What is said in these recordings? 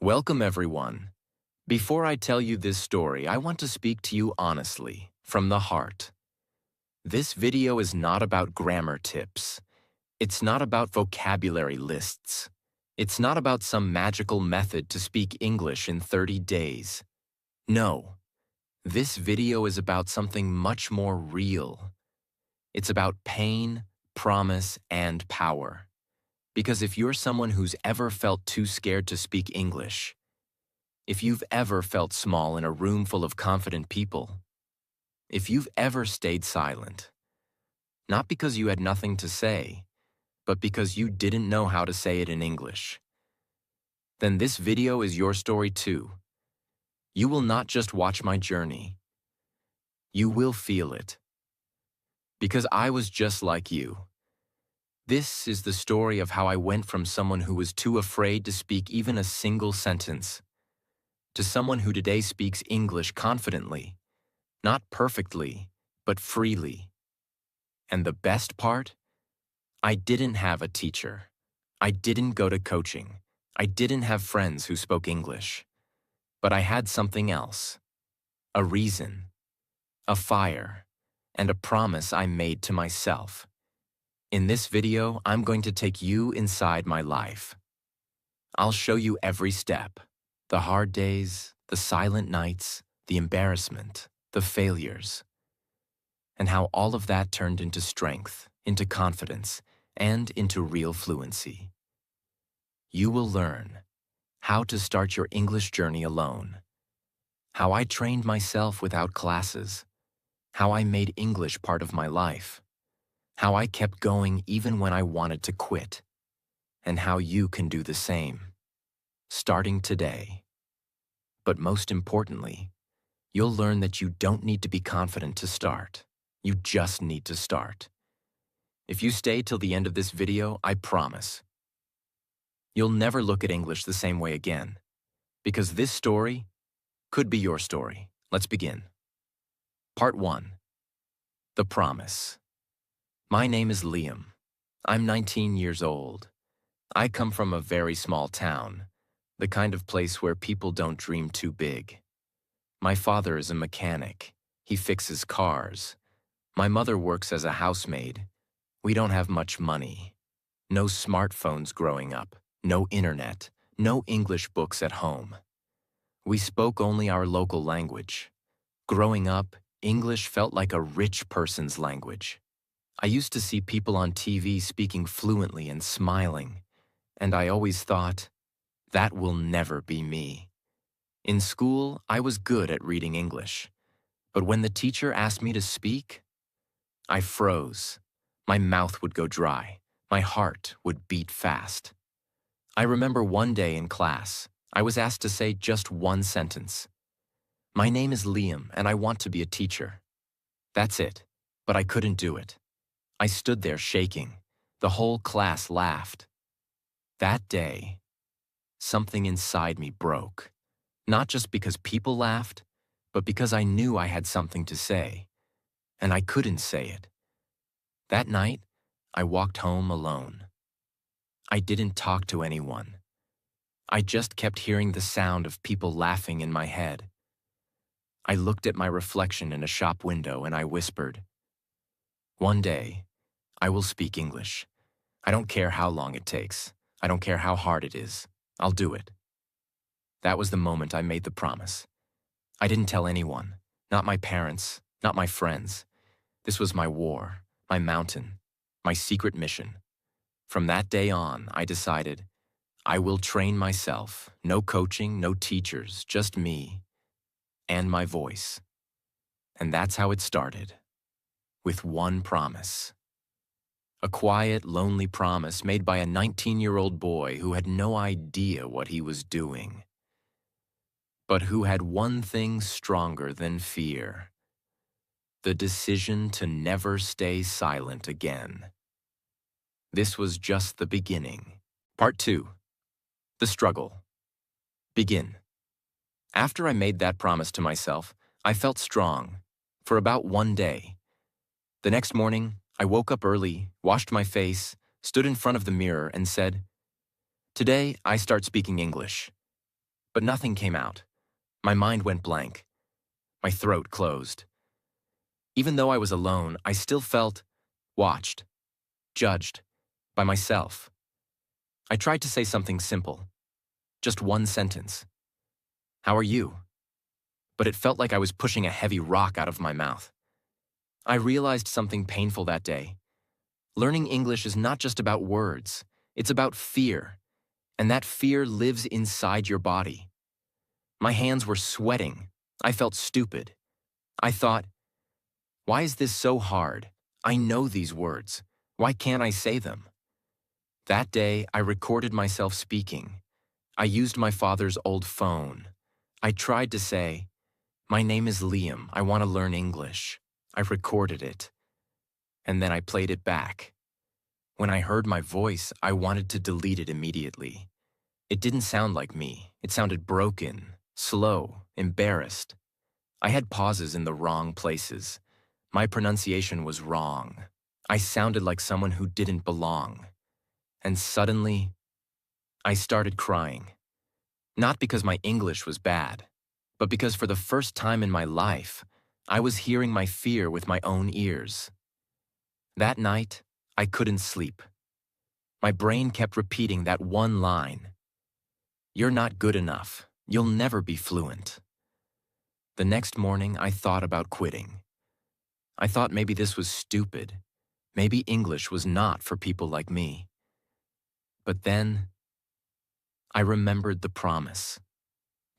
Welcome, everyone. Before I tell you this story, I want to speak to you honestly, from the heart. This video is not about grammar tips. It's not about vocabulary lists. It's not about some magical method to speak English in 30 days. No, this video is about something much more real. It's about pain, promise, and power. Because if you're someone who's ever felt too scared to speak English, if you've ever felt small in a room full of confident people, if you've ever stayed silent, not because you had nothing to say, but because you didn't know how to say it in English, then this video is your story too. You will not just watch my journey. You will feel it. Because I was just like you. This is the story of how I went from someone who was too afraid to speak even a single sentence to someone who today speaks English confidently, not perfectly, but freely. And the best part? I didn't have a teacher. I didn't go to coaching. I didn't have friends who spoke English. But I had something else. A reason, a fire, and a promise I made to myself. In this video, I'm going to take you inside my life. I'll show you every step, the hard days, the silent nights, the embarrassment, the failures, and how all of that turned into strength, into confidence, and into real fluency. You will learn how to start your English journey alone, how I trained myself without classes, how I made English part of my life, how I kept going even when I wanted to quit, and how you can do the same, starting today. But most importantly, you'll learn that you don't need to be confident to start. You just need to start. If you stay till the end of this video, I promise, you'll never look at English the same way again, because this story could be your story. Let's begin. Part 1. The Promise. My name is Liam. I'm 19 years old. I come from a very small town, the kind of place where people don't dream too big. My father is a mechanic. He fixes cars. My mother works as a housemaid. We don't have much money. No smartphones growing up, no internet, no English books at home. We spoke only our local language. Growing up, English felt like a rich person's language. I used to see people on TV speaking fluently and smiling, and I always thought, that will never be me. In school, I was good at reading English, but when the teacher asked me to speak, I froze. My mouth would go dry. My heart would beat fast. I remember one day in class, I was asked to say just one sentence. My name is Liam, and I want to be a teacher. That's it, but I couldn't do it. I stood there shaking. The whole class laughed. That day, something inside me broke. Not just because people laughed, but because I knew I had something to say, and I couldn't say it. That night, I walked home alone. I didn't talk to anyone. I just kept hearing the sound of people laughing in my head. I looked at my reflection in a shop window and I whispered, one day, I will speak English. I don't care how long it takes. I don't care how hard it is. I'll do it. That was the moment I made the promise. I didn't tell anyone, not my parents, not my friends. This was my war, my mountain, my secret mission. From that day on, I decided, I will train myself. No coaching, no teachers, just me and my voice. And that's how it started, with one promise. A quiet, lonely promise made by a 19-year-old boy who had no idea what he was doing, but who had one thing stronger than fear: the decision to never stay silent again. This was just the beginning. Part 2. The Struggle. Begin. After I made that promise to myself, I felt strong for about one day. The next morning, I woke up early, washed my face, stood in front of the mirror, and said, today I start speaking English. But nothing came out. My mind went blank. My throat closed. Even though I was alone, I still felt watched, judged, by myself. I tried to say something simple. Just one sentence. How are you? But it felt like I was pushing a heavy rock out of my mouth. I realized something painful that day. Learning English is not just about words. It's about fear. And that fear lives inside your body. My hands were sweating. I felt stupid. I thought, why is this so hard? I know these words. Why can't I say them? That day, I recorded myself speaking. I used my father's old phone. I tried to say, my name is Liam. I want to learn English. I recorded it. And then I played it back. When I heard my voice, I wanted to delete it immediately. It didn't sound like me. It sounded broken, slow, embarrassed. I had pauses in the wrong places. My pronunciation was wrong. I sounded like someone who didn't belong. And suddenly, I started crying. Not because my English was bad, but because for the first time in my life, I was hearing my fear with my own ears. That night, I couldn't sleep. My brain kept repeating that one line. You're not good enough. You'll never be fluent. The next morning, I thought about quitting. I thought maybe this was stupid. Maybe English was not for people like me. But then, I remembered the promise.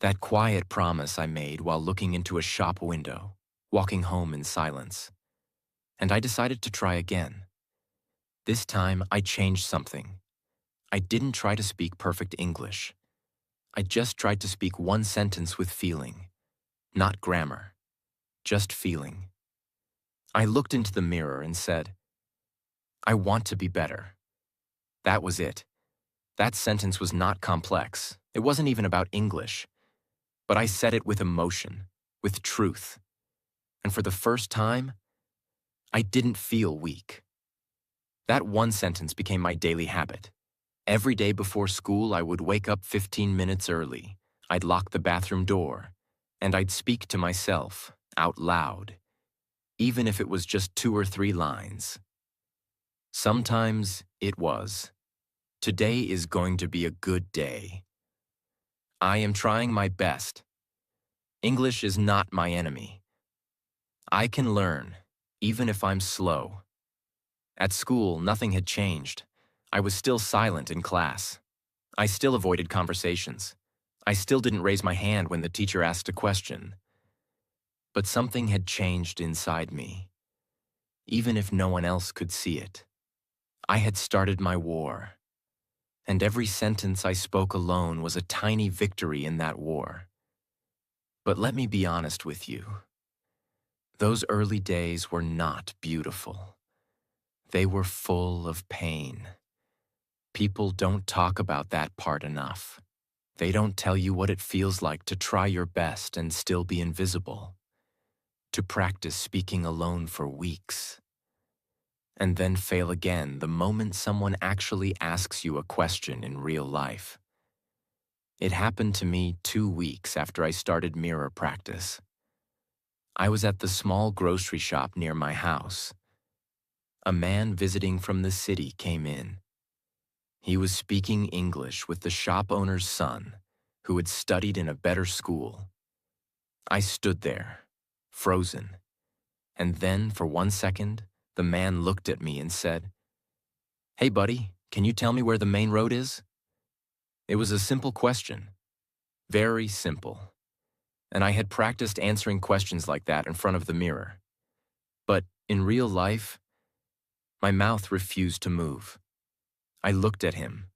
That quiet promise I made while looking into a shop window, walking home in silence. And I decided to try again. This time, I changed something. I didn't try to speak perfect English. I just tried to speak one sentence with feeling. Not grammar, just feeling. I looked into the mirror and said, I want to be better. That was it. That sentence was not complex. It wasn't even about English. But I said it with emotion, with truth. And for the first time, I didn't feel weak. That one sentence became my daily habit. Every day before school, I would wake up 15 minutes early. I'd lock the bathroom door, and I'd speak to myself, out loud, even if it was just 2 or 3 lines. Sometimes it was, today is going to be a good day. I am trying my best. English is not my enemy. I can learn, even if I'm slow. At school, nothing had changed. I was still silent in class. I still avoided conversations. I still didn't raise my hand when the teacher asked a question. But something had changed inside me, even if no one else could see it. I had started my war, and every sentence I spoke alone was a tiny victory in that war. But let me be honest with you. Those early days were not beautiful. They were full of pain. People don't talk about that part enough. They don't tell you what it feels like to try your best and still be invisible, to practice speaking alone for weeks, and then fail again the moment someone actually asks you a question in real life. It happened to me 2 weeks after I started mirror practice. I was at the small grocery shop near my house. A man visiting from the city came in. He was speaking English with the shop owner's son, who had studied in a better school. I stood there, frozen, and then, for 1 second, the man looked at me and said, "Hey buddy, can you tell me where the main road is?" It was a simple question, very simple, and I had practiced answering questions like that in front of the mirror. But in real life, my mouth refused to move. I looked at him,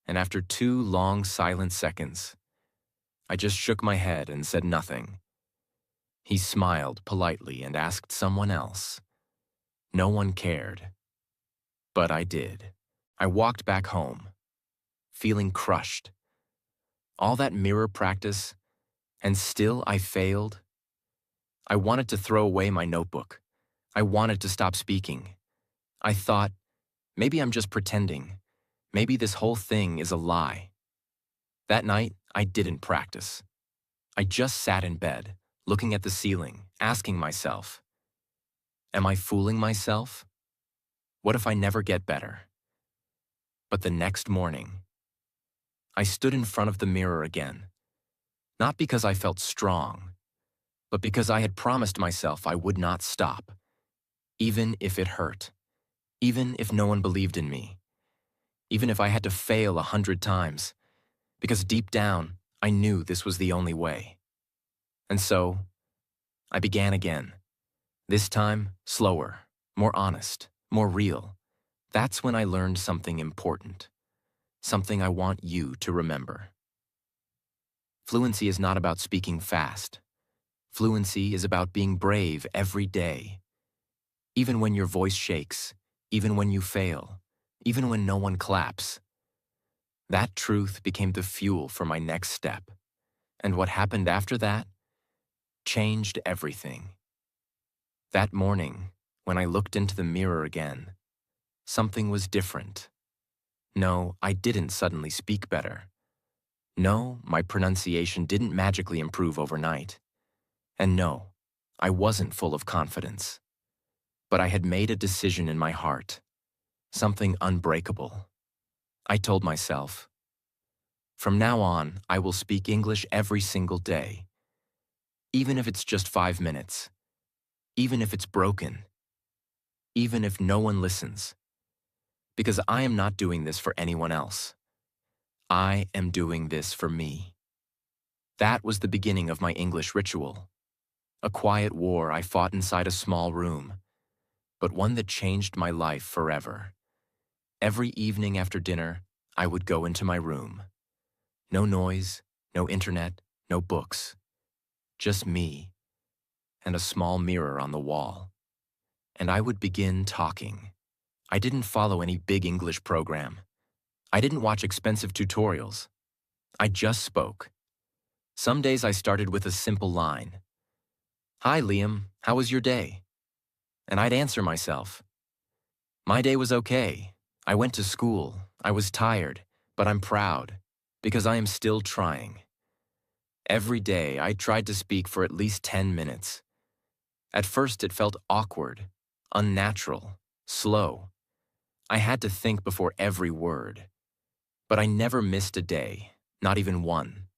and after 2 long silent seconds, I just shook my head and said nothing. He smiled politely and asked someone else. No one cared. But I did. I walked back home, feeling crushed. All that mirror practice, and still I failed. I wanted to throw away my notebook. I wanted to stop speaking. I thought, maybe I'm just pretending. Maybe this whole thing is a lie. That night, I didn't practice. I just sat in bed, looking at the ceiling, asking myself, am I fooling myself? What if I never get better? But the next morning, I stood in front of the mirror again, not because I felt strong, but because I had promised myself I would not stop, even if it hurt, even if no one believed in me, even if I had to fail 100 times, because deep down, I knew this was the only way. And so, I began again. This time, slower, more honest, more real. That's when I learned something important, something I want you to remember. Fluency is not about speaking fast. Fluency is about being brave every day. Even when your voice shakes, even when you fail, even when no one claps. That truth became the fuel for my next step. And what happened after that changed everything. That morning, when I looked into the mirror again, something was different. No, I didn't suddenly speak better. No, my pronunciation didn't magically improve overnight. And no, I wasn't full of confidence. But I had made a decision in my heart, something unbreakable. I told myself, from now on, I will speak English every single day, even if it's just 5 minutes, even if it's broken, even if no one listens, because I am not doing this for anyone else. I am doing this for me. That was the beginning of my English ritual, a quiet war I fought inside a small room, but one that changed my life forever. Every evening after dinner, I would go into my room. No noise, no internet, no books. Just me and a small mirror on the wall. And I would begin talking. I didn't follow any big English program. I didn't watch expensive tutorials. I just spoke. Some days I started with a simple line. Hi, Liam, how was your day? And I'd answer myself. My day was okay. I went to school. I was tired, but I'm proud because I am still trying. Every day, I tried to speak for at least 10 minutes. At first, it felt awkward, unnatural, slow. I had to think before every word. But I never missed a day, not even one.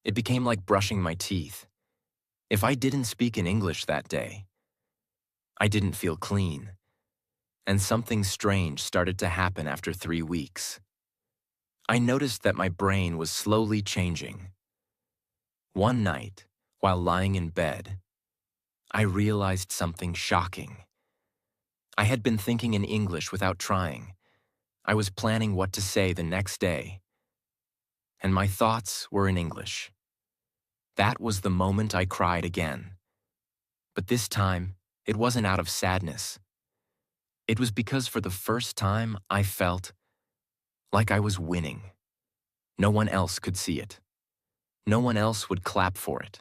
It became like brushing my teeth. If I didn't speak in English that day, I didn't feel clean. And something strange started to happen after 3 weeks. I noticed that my brain was slowly changing. One night, while lying in bed, I realized something shocking. I had been thinking in English without trying. I was planning what to say the next day, and my thoughts were in English. That was the moment I cried again. But this time, it wasn't out of sadness. It was because for the first time, I felt like I was winning. No one else could see it. No one else would clap for it.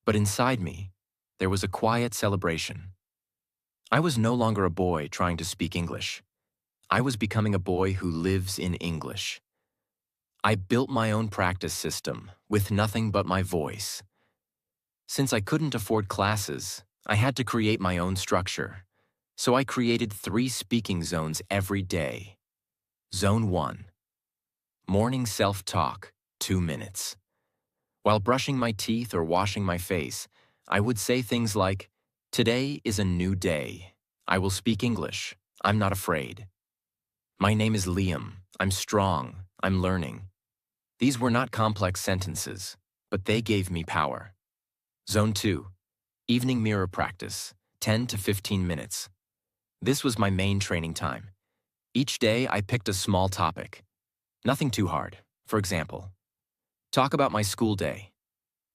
But inside me, there was a quiet celebration. I was no longer a boy trying to speak English. I was becoming a boy who lives in English. I built my own practice system with nothing but my voice. Since I couldn't afford classes, I had to create my own structure. So I created 3 speaking zones every day. Zone 1. Morning self-talk, 2 minutes. While brushing my teeth or washing my face, I would say things like, today is a new day. I will speak English. I'm not afraid. My name is Liam. I'm strong. I'm learning. These were not complex sentences, but they gave me power. Zone 2. Evening mirror practice, 10 to 15 minutes. This was my main training time. Each day, I picked a small topic. Nothing too hard. For example, talk about my school day,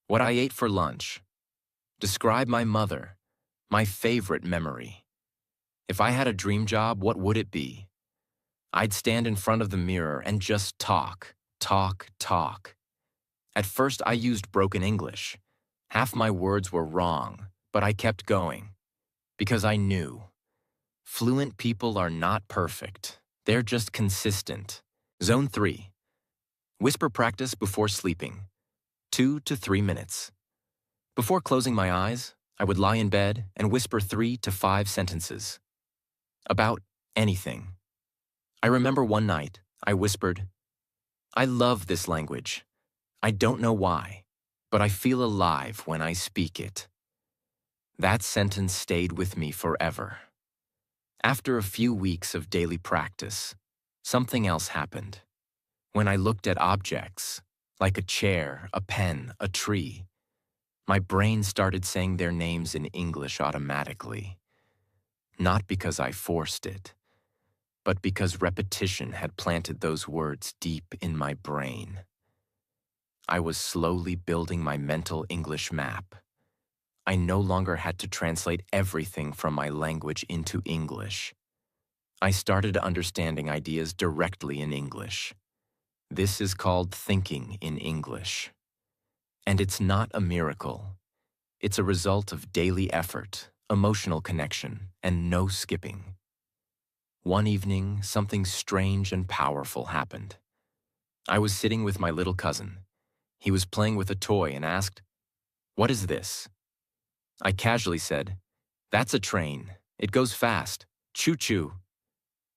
what I ate for lunch, describe my mother, my favorite memory. If I had a dream job, what would it be? I'd stand in front of the mirror and just talk, talk, talk. At first, I used broken English. Half my words were wrong, but I kept going because I knew. Fluent people are not perfect. They're just consistent. Zone 3. Whisper practice before sleeping, 2 to 3 minutes. Before closing my eyes, I would lie in bed and whisper 3 to 5 sentences. About anything. I remember one night, I whispered, "I love this language. I don't know why, but I feel alive when I speak it." That sentence stayed with me forever. After a few weeks of daily practice, something else happened. When I looked at objects, like a chair, a pen, a tree, my brain started saying their names in English automatically. Not because I forced it, but because repetition had planted those words deep in my brain. I was slowly building my mental English map. I no longer had to translate everything from my language into English. I started understanding ideas directly in English. This is called thinking in English. And it's not a miracle. It's a result of daily effort, emotional connection, and no skipping. One evening, something strange and powerful happened. I was sitting with my little cousin. He was playing with a toy and asked, "What is this?" I casually said, "That's a train. It goes fast. Choo-choo."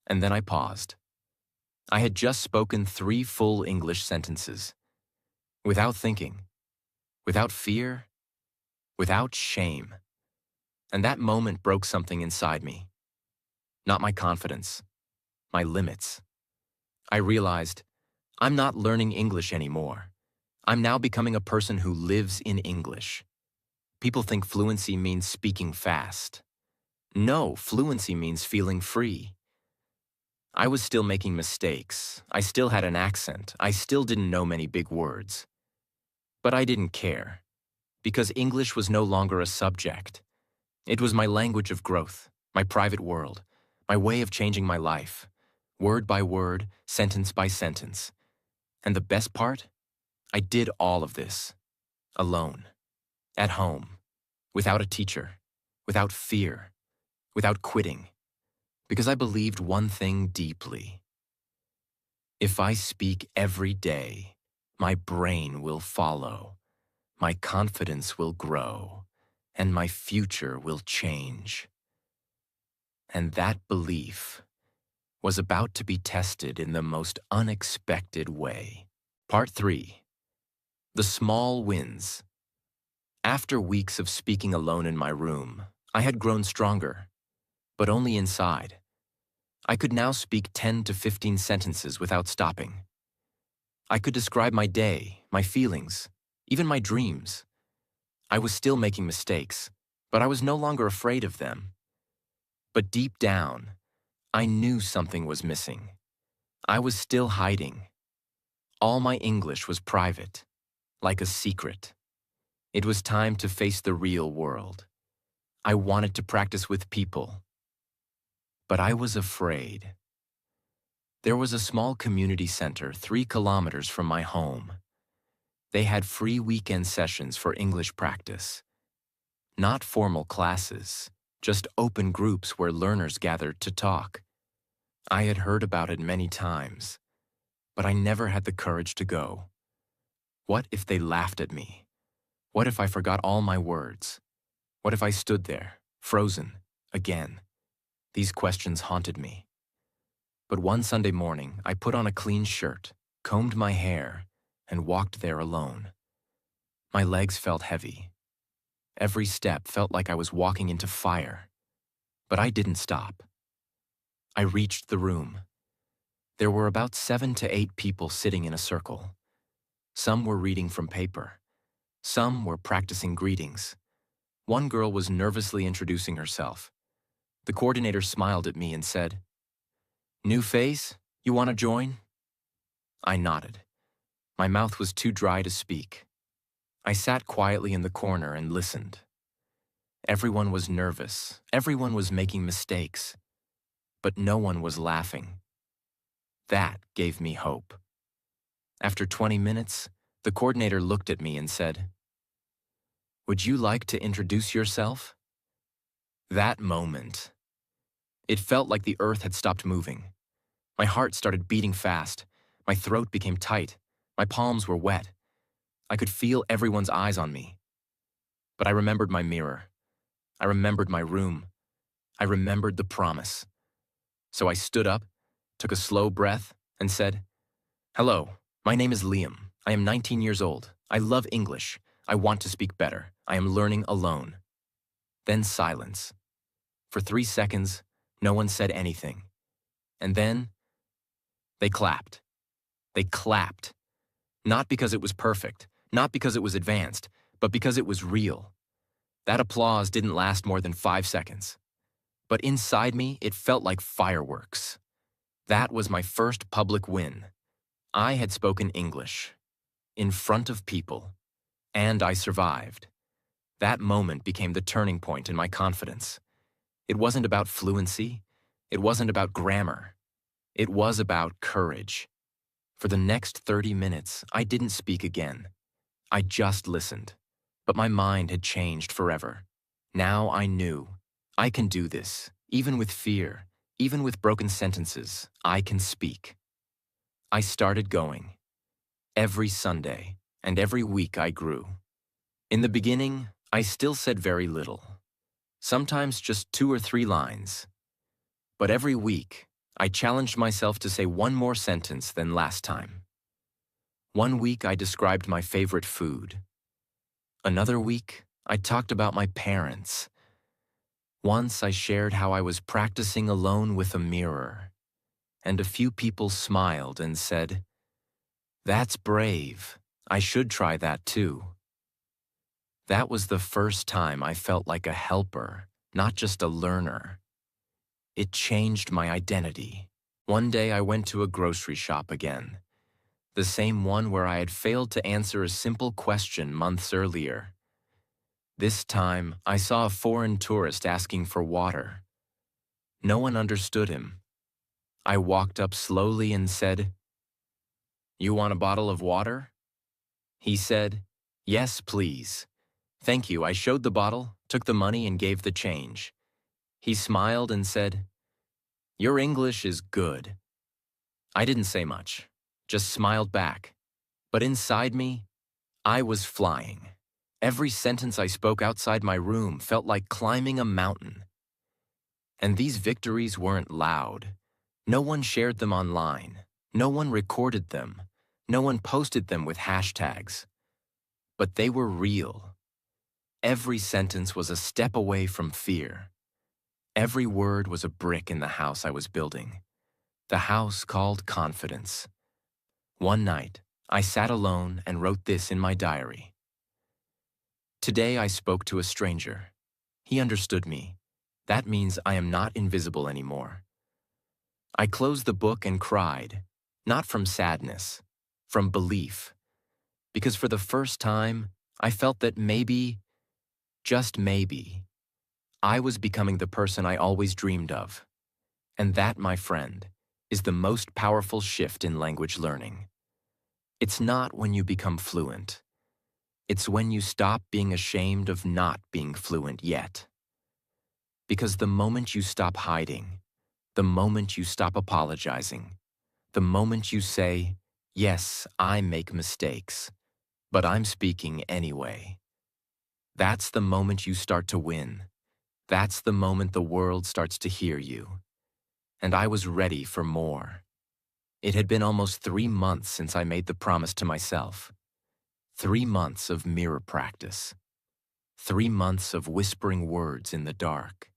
And then I paused. I had just spoken 3 full English sentences. Without thinking, without fear, without shame. And that moment broke something inside me. Not my confidence, my limits. I realized, I'm not learning English anymore. I'm now becoming a person who lives in English. People think fluency means speaking fast. No, fluency means feeling free. I was still making mistakes. I still had an accent. I still didn't know many big words. But I didn't care, because English was no longer a subject. It was my language of growth, my private world, my way of changing my life, word by word, sentence by sentence. And the best part? I did all of this, alone, at home, without a teacher, without fear, without quitting, because I believed one thing deeply. If I speak every day, my brain will follow, my confidence will grow, and my future will change. And that belief was about to be tested in the most unexpected way. Part 3. The Small Wins. After weeks of speaking alone in my room, I had grown stronger, but only inside. I could now speak 10 to 15 sentences without stopping. I could describe my day, my feelings, even my dreams. I was still making mistakes, but I was no longer afraid of them. But deep down, I knew something was missing. I was still hiding. All my English was private, like a secret. It was time to face the real world. I wanted to practice with people, but I was afraid. There was a small community center 3 kilometers from my home. They had free weekend sessions for English practice. Not formal classes, just open groups where learners gathered to talk. I had heard about it many times, but I never had the courage to go. What if they laughed at me? What if I forgot all my words? What if I stood there, frozen, again? These questions haunted me. But one Sunday morning, I put on a clean shirt, combed my hair, and walked there alone. My legs felt heavy. Every step felt like I was walking into fire. But I didn't stop. I reached the room. There were about 7 to 8 people sitting in a circle. Some were reading from paper. Some were practicing greetings. One girl was nervously introducing herself. The coordinator smiled at me and said, "New face? You want to join?" I nodded. My mouth was too dry to speak. I sat quietly in the corner and listened. Everyone was nervous. Everyone was making mistakes. But no one was laughing. That gave me hope. After 20 minutes, the coordinator looked at me and said, "Would you like to introduce yourself?" That moment, it felt like the earth had stopped moving. My heart started beating fast. My throat became tight. My palms were wet. I could feel everyone's eyes on me. But I remembered my mirror. I remembered my room. I remembered the promise. So I stood up, took a slow breath, and said, "Hello, my name is Liam. I am 19 years old. I love English. I want to speak better. I am learning alone." Then silence. For 3 seconds, no one said anything. And then, they clapped. They clapped. Not because it was perfect, not because it was advanced, but because it was real. That applause didn't last more than 5 seconds. But inside me, it felt like fireworks. That was my first public win. I had spoken English, in front of people, and I survived. That moment became the turning point in my confidence. It wasn't about fluency. It wasn't about grammar. It was about courage. For the next 30 minutes, I didn't speak again. I just listened. But my mind had changed forever. Now I knew. I can do this. Even with fear, even with broken sentences, I can speak. I started going. Every Sunday, and every week I grew. In the beginning, I still said very little. Sometimes just 2 or 3 lines. But every week, I challenged myself to say one more sentence than last time. One week I described my favorite food. Another week, I talked about my parents. Once I shared how I was practicing alone with a mirror. And a few people smiled and said, "That's brave. I should try that too." That was the first time I felt like a helper, not just a learner. It changed my identity. One day I went to a grocery shop again. The same one where I had failed to answer a simple question months earlier. This time, I saw a foreign tourist asking for water. No one understood him. I walked up slowly and said, "You want a bottle of water?" He said, "Yes, please." "Thank you." I showed the bottle, took the money, and gave the change. He smiled and said, "Your English is good." I didn't say much, just smiled back. But inside me, I was flying. Every sentence I spoke outside my room felt like climbing a mountain. And these victories weren't loud. No one shared them online. No one recorded them. No one posted them with hashtags. But they were real. Every sentence was a step away from fear. Every word was a brick in the house I was building. The house called confidence. One night, I sat alone and wrote this in my diary. Today I spoke to a stranger. He understood me. That means I am not invisible anymore. I closed the book and cried, not from sadness, from belief. Because for the first time, I felt that maybe, just maybe, I was becoming the person I always dreamed of. And that, my friend, is the most powerful shift in language learning. It's not when you become fluent. It's when you stop being ashamed of not being fluent yet. Because the moment you stop hiding, the moment you stop apologizing, the moment you say, "Yes, I make mistakes, but I'm speaking anyway," that's the moment you start to win. That's the moment the world starts to hear you. And I was ready for more. It had been almost 3 months since I made the promise to myself. 3 months of mirror practice. 3 months of whispering words in the dark.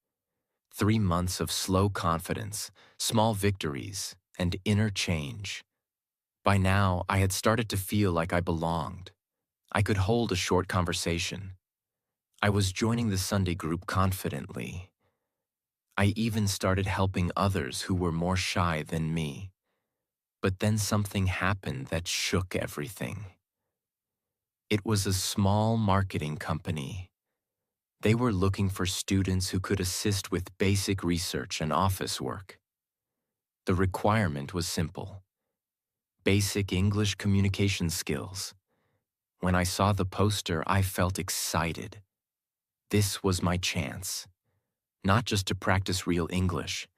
3 months of slow confidence, small victories, and inner change. By now, I had started to feel like I belonged. I could hold a short conversation. I was joining the Sunday group confidently. I even started helping others who were more shy than me. But then something happened that shook everything. It was a small marketing company. They were looking for students who could assist with basic research and office work. The requirement was simple: basic English communication skills. When I saw the poster, I felt excited. This was my chance. Not just to practice real English,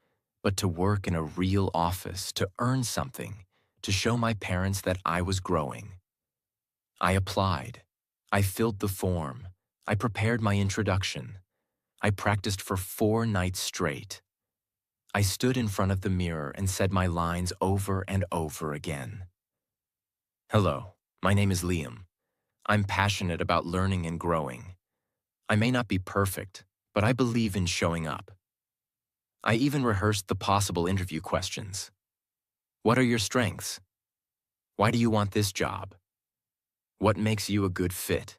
but to work in a real office, to earn something, to show my parents that I was growing. I applied. I filled the form. I prepared my introduction. I practiced for 4 nights straight. I stood in front of the mirror and said my lines over and over again. Hello, my name is Liam. I'm passionate about learning and growing. I may not be perfect, but I believe in showing up. I even rehearsed the possible interview questions. What are your strengths? Why do you want this job? What makes you a good fit?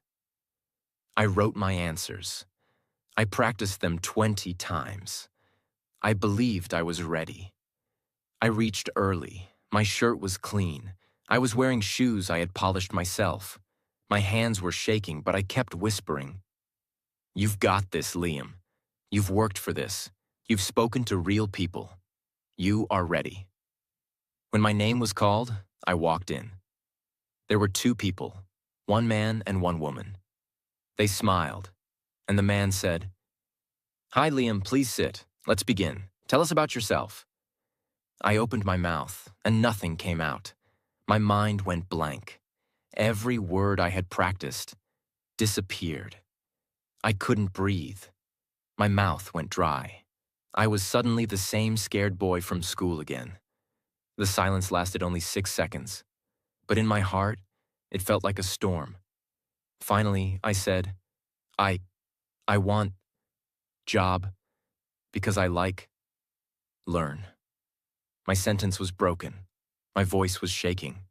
I wrote my answers. I practiced them 20 times. I believed I was ready. I reached early. My shirt was clean. I was wearing shoes I had polished myself. My hands were shaking, but I kept whispering, "You've got this, Liam. You've worked for this. You've spoken to real people. You are ready." When my name was called, I walked in. There were 2 people, 1 man and 1 woman. They smiled, and the man said, "Hi, Liam, please sit. Let's begin. Tell us about yourself." I opened my mouth, and nothing came out. My mind went blank. Every word I had practiced disappeared. I couldn't breathe. My mouth went dry. I was suddenly the same scared boy from school again. The silence lasted only 6 seconds, but in my heart, it felt like a storm. Finally, I said, I want job because I learn. My sentence was broken. My voice was shaking.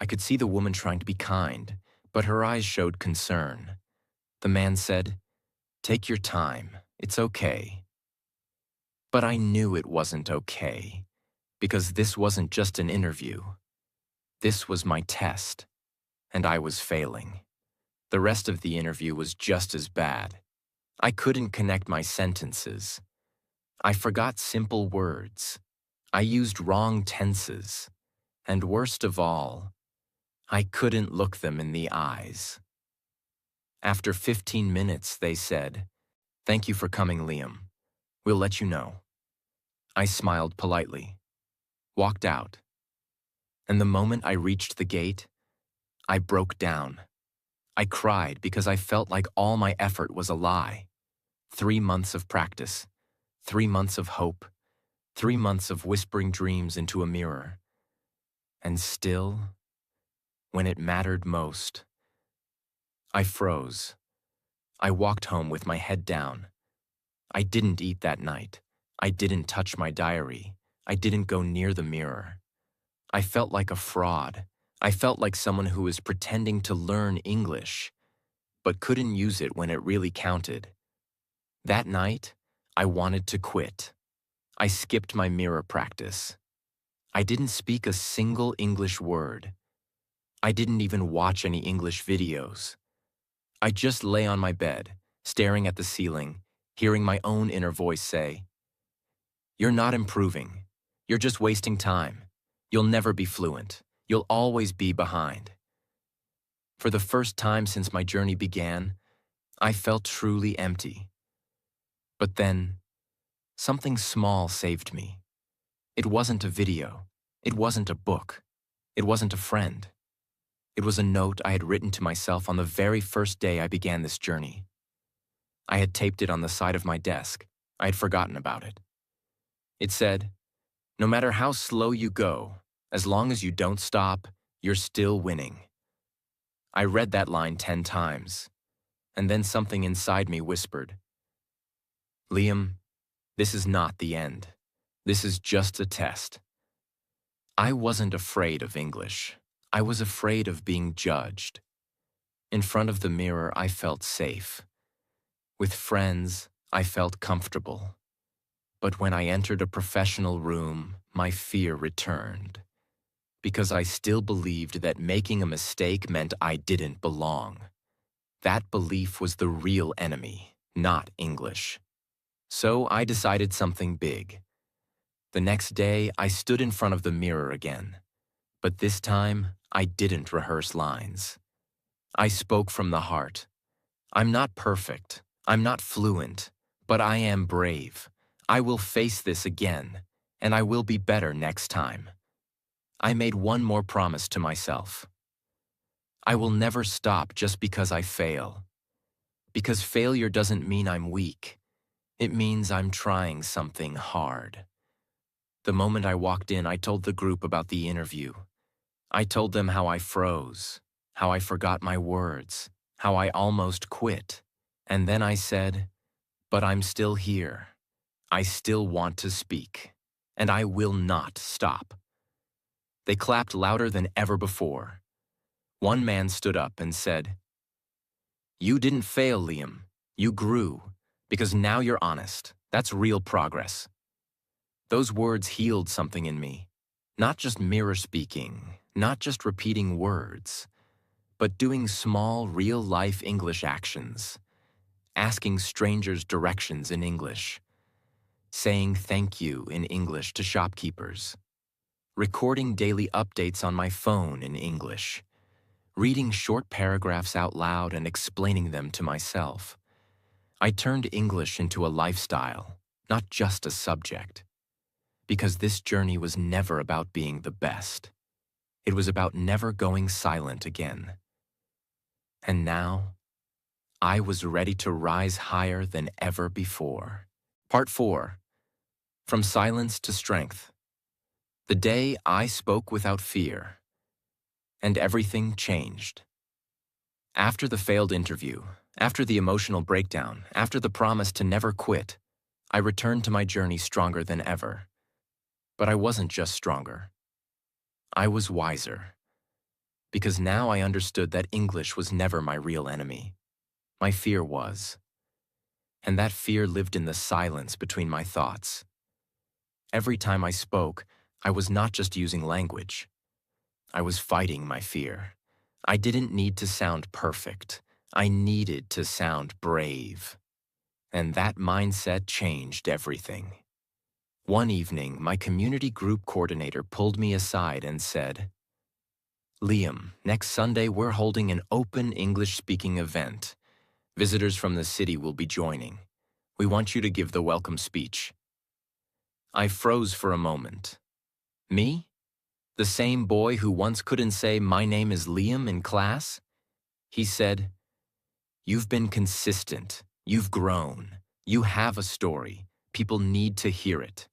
I could see the woman trying to be kind, but her eyes showed concern. The man said, "Take your time. It's okay." But I knew it wasn't okay, because this wasn't just an interview. This was my test, and I was failing. The rest of the interview was just as bad. I couldn't connect my sentences. I forgot simple words. I used wrong tenses. And worst of all, I couldn't look them in the eyes. After 15 minutes, they said, "Thank you for coming, Liam. We'll let you know." I smiled politely, walked out, and the moment I reached the gate, I broke down. I cried because I felt like all my effort was a lie. 3 months of practice, 3 months of hope, 3 months of whispering dreams into a mirror. And still, when it mattered most, I froze. I walked home with my head down. I didn't eat that night. I didn't touch my diary. I didn't go near the mirror. I felt like a fraud. I felt like someone who was pretending to learn English, but couldn't use it when it really counted. That night, I wanted to quit. I skipped my mirror practice. I didn't speak a single English word. I didn't even watch any English videos. I just lay on my bed, staring at the ceiling, hearing my own inner voice say, "You're not improving. You're just wasting time. You'll never be fluent. You'll always be behind." For the first time since my journey began, I felt truly empty. But then, something small saved me. It wasn't a video. It wasn't a book. It wasn't a friend. It was a note I had written to myself on the very first day I began this journey. I had taped it on the side of my desk. I had forgotten about it. It said, "No matter how slow you go, as long as you don't stop, you're still winning." I read that line 10 times, and then something inside me whispered, "Liam, this is not the end. This is just a test." I wasn't afraid of English. I was afraid of being judged. In front of the mirror, I felt safe. With friends, I felt comfortable. But when I entered a professional room, my fear returned. Because I still believed that making a mistake meant I didn't belong. That belief was the real enemy, not English. So I decided something big. The next day, I stood in front of the mirror again. But this time, I didn't rehearse lines. I spoke from the heart. I'm not perfect. I'm not fluent. But I am brave. I will face this again, and I will be better next time. I made one more promise to myself. I will never stop just because I fail. Because failure doesn't mean I'm weak. It means I'm trying something hard. The moment I walked in, I told the group about the interview. I told them how I froze, how I forgot my words, how I almost quit. And then I said, but I'm still here. I still want to speak. And I will not stop. They clapped louder than ever before. One man stood up and said, "You didn't fail, Liam. You grew. Because now you're honest. That's real progress." Those words healed something in me. Not just mirror speaking, not just repeating words, but doing small, real-life English actions. Asking strangers directions in English. Saying thank you in English to shopkeepers. Recording daily updates on my phone in English. Reading short paragraphs out loud and explaining them to myself. I turned English into a lifestyle, not just a subject. Because this journey was never about being the best. It was about never going silent again. And now, I was ready to rise higher than ever before. Part 4. From Silence to Strength. The day I spoke without fear. And everything changed. After the failed interview, after the emotional breakdown, after the promise to never quit, I returned to my journey stronger than ever. But I wasn't just stronger. I was wiser. Because now I understood that English was never my real enemy. My fear was. And that fear lived in the silence between my thoughts. Every time I spoke, I was not just using language. I was fighting my fear. I didn't need to sound perfect. I needed to sound brave. And that mindset changed everything. One evening, my community group coordinator pulled me aside and said, "Liam, next Sunday we're holding an open English-speaking event. Visitors from the city will be joining. We want you to give the welcome speech." I froze for a moment. Me? The same boy who once couldn't say "my name is Liam" in class? He said, "You've been consistent. You've grown. You have a story. People need to hear it."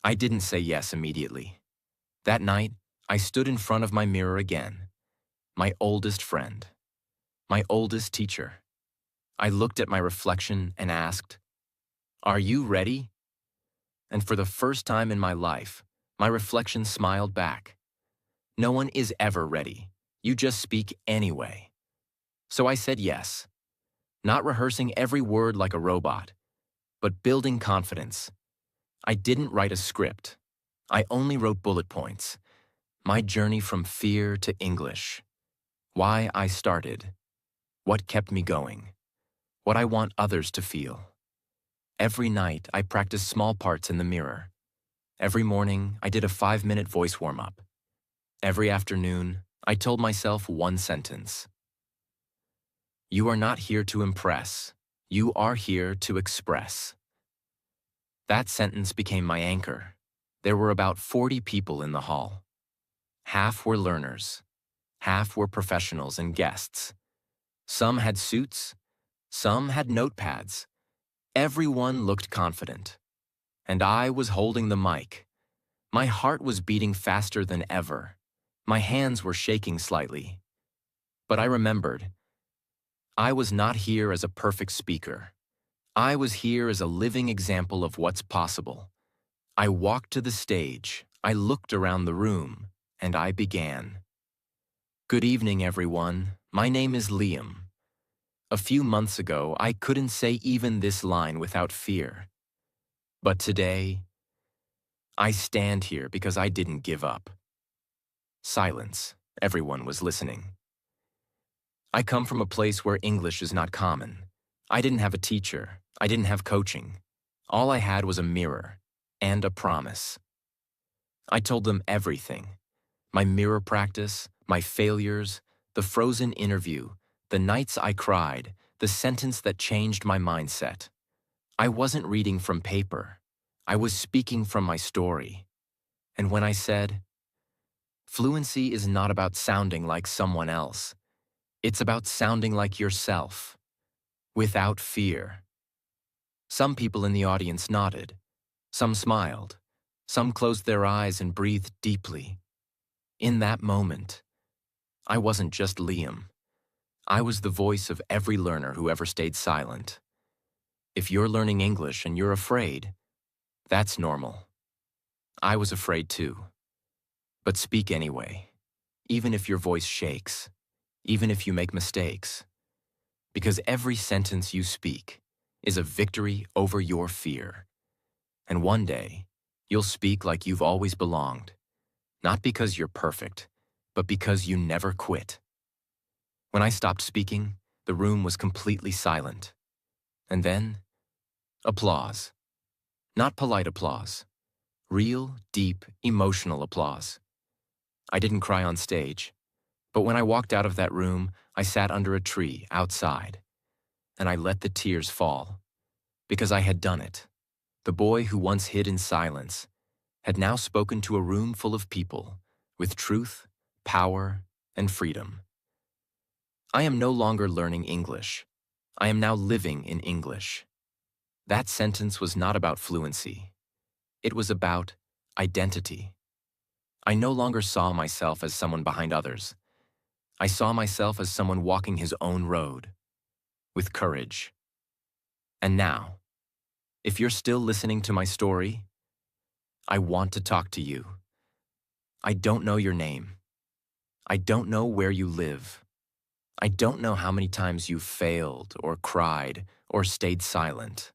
I didn't say yes immediately. That night, I stood in front of my mirror again. My oldest friend. My oldest teacher. I looked at my reflection and asked, "Are you ready?" And for the first time in my life, my reflection smiled back. No one is ever ready. You just speak anyway. So I said yes. Not rehearsing every word like a robot, but building confidence. I didn't write a script. I only wrote bullet points. My journey from fear to English. Why I started. What kept me going. What I want others to feel. Every night, I practiced small parts in the mirror. Every morning, I did a 5-minute voice warm-up. Every afternoon, I told myself one sentence. You are not here to impress. You are here to express. That sentence became my anchor. There were about 40 people in the hall. Half were learners. Half were professionals and guests. Some had suits. Some had notepads. Everyone looked confident. And I was holding the mic. My heart was beating faster than ever. My hands were shaking slightly. But I remembered. I was not here as a perfect speaker. I was here as a living example of what's possible. I walked to the stage, I looked around the room, and I began. Good evening, everyone. My name is Liam. A few months ago, I couldn't say even this line without fear. But today, I stand here because I didn't give up. Silence. Everyone was listening. I come from a place where English is not common. I didn't have a teacher. I didn't have coaching. All I had was a mirror and a promise. I told them everything. My mirror practice, my failures, the frozen interview, the nights I cried, the sentence that changed my mindset. I wasn't reading from paper. I was speaking from my story. And when I said, Fluency is not about sounding like someone else. It's about sounding like yourself, without fear. Some people in the audience nodded. Some smiled. Some closed their eyes and breathed deeply. In that moment, I wasn't just Liam. I was the voice of every learner who ever stayed silent. If you're learning English and you're afraid, that's normal. I was afraid too. But speak anyway, even if your voice shakes, even if you make mistakes, because every sentence you speak is a victory over your fear. And one day, you'll speak like you've always belonged, not because you're perfect, but because you never quit. When I stopped speaking, the room was completely silent. And then, applause. Not polite applause. Real, deep, emotional applause. I didn't cry on stage, but when I walked out of that room, I sat under a tree outside, and I let the tears fall, because I had done it. The boy who once hid in silence had now spoken to a room full of people with truth, power, and freedom. I am no longer learning English. I am now living in English. That sentence was not about fluency. It was about identity. I no longer saw myself as someone behind others. I saw myself as someone walking his own road, with courage. And now, if you're still listening to my story, I want to talk to you. I don't know your name. I don't know where you live. I don't know how many times you've failed or cried or stayed silent.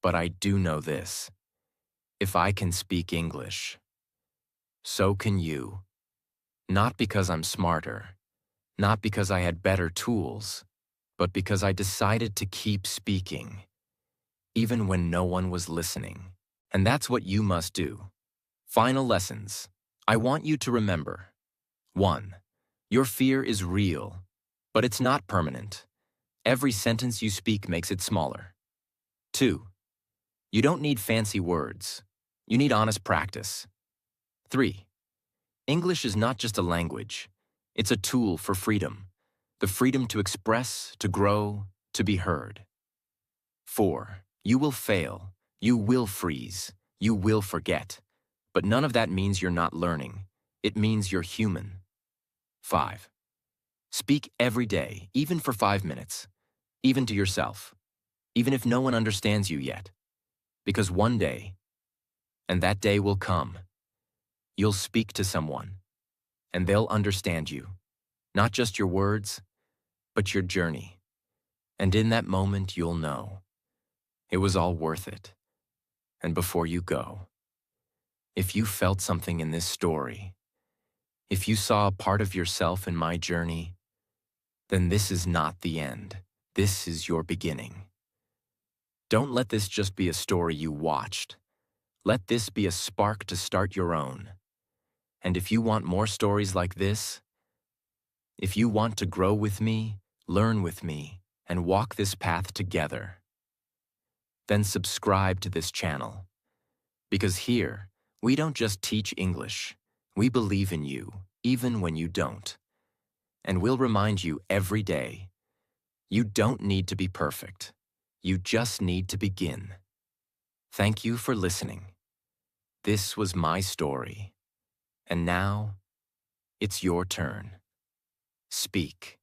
But I do know this. If I can speak English, so can you. Not because I'm smarter, not because I had better tools, but because I decided to keep speaking, even when no one was listening. And that's what you must do. Final lessons. I want you to remember. 1. Your fear is real, but it's not permanent. Every sentence you speak makes it smaller. 2. You don't need fancy words. You need honest practice. 3. English is not just a language. It's a tool for freedom. The freedom to express, to grow, to be heard. 4. You will fail. You will freeze. You will forget. But none of that means you're not learning. It means you're human. 5. Speak every day, even for 5 minutes, even to yourself, even if no one understands you yet. Because one day, and that day will come, you'll speak to someone, and they'll understand you, not just your words, but your journey. And in that moment, you'll know it was all worth it. And before you go, if you felt something in this story, if you saw a part of yourself in my journey, then this is not the end. This is your beginning. Don't let this just be a story you watched. Let this be a spark to start your own. And if you want more stories like this, if you want to grow with me, learn with me, and walk this path together, then subscribe to this channel. Because here, we don't just teach English. We believe in you, even when you don't. And we'll remind you every day, you don't need to be perfect. You just need to begin. Thank you for listening. This was my story. And now, it's your turn. Speak.